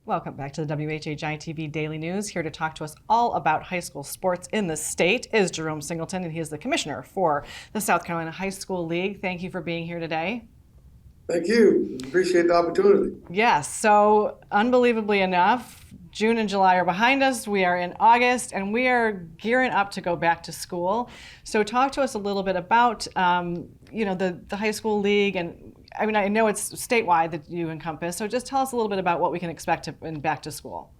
Welcome back to the WHHI-TV Daily News. Here to talk to us all about high school sports in the state is Jerome Singleton, and he is the commissioner for the South Carolina High School League. Thank you for being here today. Thank you. Appreciate the opportunity. Yes, so unbelievably enough, June and July are behind us. We are in August, and we are gearing up to go back to school. So talk to us a little bit about, the high school league, and I mean, I know it's statewide that you encompass. So just tell us a little bit about what we can expect in back to school.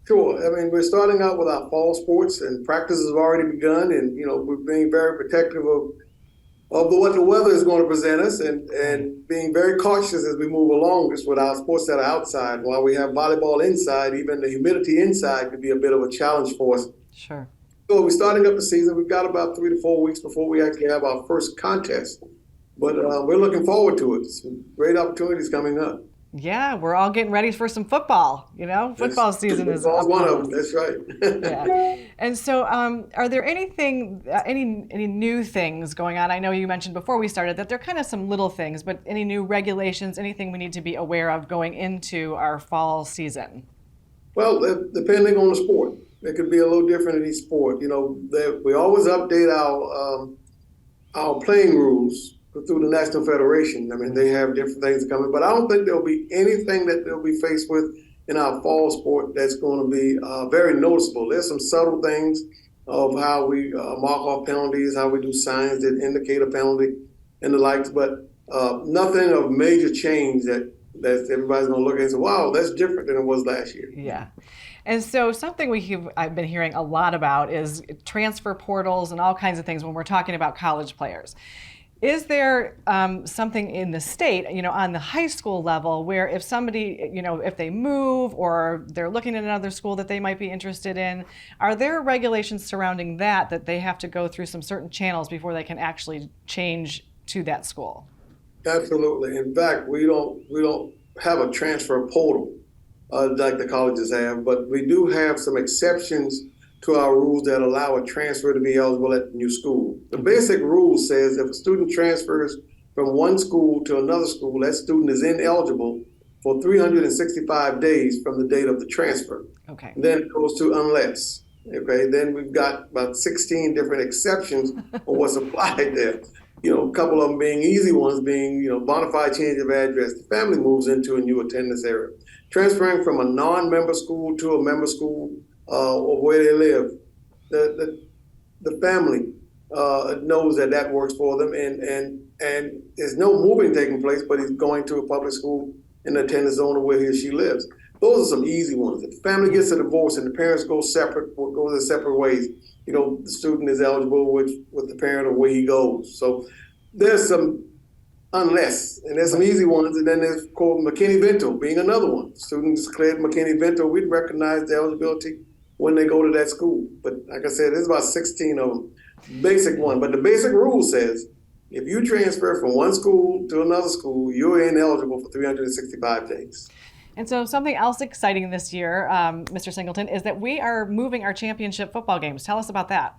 Sure. I mean, we're starting out with our fall sports, and practices have already begun, and we're being very protective of what the weather is going to present us, and being very cautious as we move along just with our sports that are outside. While we have volleyball inside, even the humidity inside could be a bit of a challenge for us. Sure. So we're starting up the season. We've got about 3 to 4 weeks before we actually have our first contest. But we're looking forward to it. Some great opportunities coming up. Yeah, we're all getting ready for some football. Football season is one of them. That's right. Yeah. And so, are there any new things going on? I know you mentioned before we started that there are kind of some little things, but any new regulations, anything we need to be aware of going into our fall season? Well, depending on the sport, it could be a little different in each sport. We always update our playing rules through the National Federation. I mean, they have different things coming, but I don't think there'll be anything that they'll be faced with in our fall sport that's going to be very noticeable. There's some subtle things of how we mark off penalties, how we do signs that indicate a penalty and the likes, but nothing of major change that everybody's going to look at and say, wow, that's different than it was last year. Yeah. And so something I've been hearing a lot about is transfer portals and all kinds of things when we're talking about college players. Is there something in the state, on the high school level where if somebody, if they move or they're looking at another school that they might be interested in, are there regulations surrounding that they have to go through some certain channels before they can actually change to that school? Absolutely. In fact, we don't have a transfer portal like the colleges have, but we do have some exceptions to our rules that allow a transfer to be eligible at the new school. The basic rule says if a student transfers from one school to another school, that student is ineligible for 365 days from the date of the transfer. Okay. Then it goes to unless. Okay. Then we've got about 16 different exceptions for what's applied there. A couple of them being easy ones being, bona fide change of address. The family moves into a new attendance area. Transferring from a non-member school to a member school, or where they live, the family knows that works for them, and there's no moving taking place, but he's going to a public school in the attendance zone of where he or she lives. Those are some easy ones. If the family gets a divorce and the parents go separate or go their separate ways, the student is eligible with the parent or where he goes. So there's some unless, and there's some easy ones, and then there's called McKinney-Vento being another one. Students declared McKinney-Vento, we'd recognize the eligibility when they go to that school. But like I said, there's about 16 of them. Basic one, but the basic rule says if you transfer from one school to another school, you're ineligible for 365 days. And so something else exciting this year, Mr. Singleton, is that we are moving our championship football games. Tell us about that.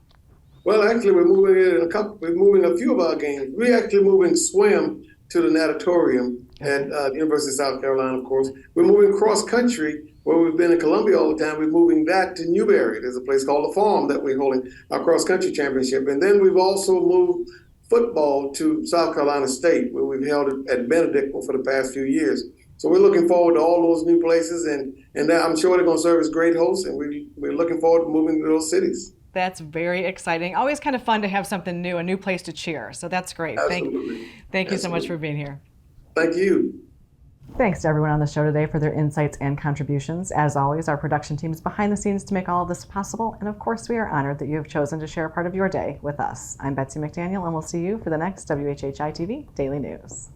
Well, actually, we're moving a few of our games. We're actually moving swim to the natatorium at the University of South Carolina, of course. We're moving cross country, where we've been in Columbia all the time. We're moving that to Newberry. There's a place called The Farm that we're holding our cross country championship. And then we've also moved football to South Carolina State, where we've held it at Benedict for the past few years. So we're looking forward to all those new places, and I'm sure they're going to serve as great hosts, and we're looking forward to moving to those cities. That's very exciting. Always kind of fun to have something new, a new place to cheer. So that's great. Absolutely. Thank you so much for being here. Thank you. Thanks to everyone on the show today for their insights and contributions. As always, our production team is behind the scenes to make all of this possible. And of course, we are honored that you have chosen to share a part of your day with us. I'm Betsy McDaniel, and we'll see you for the next WHHI-TV Daily News.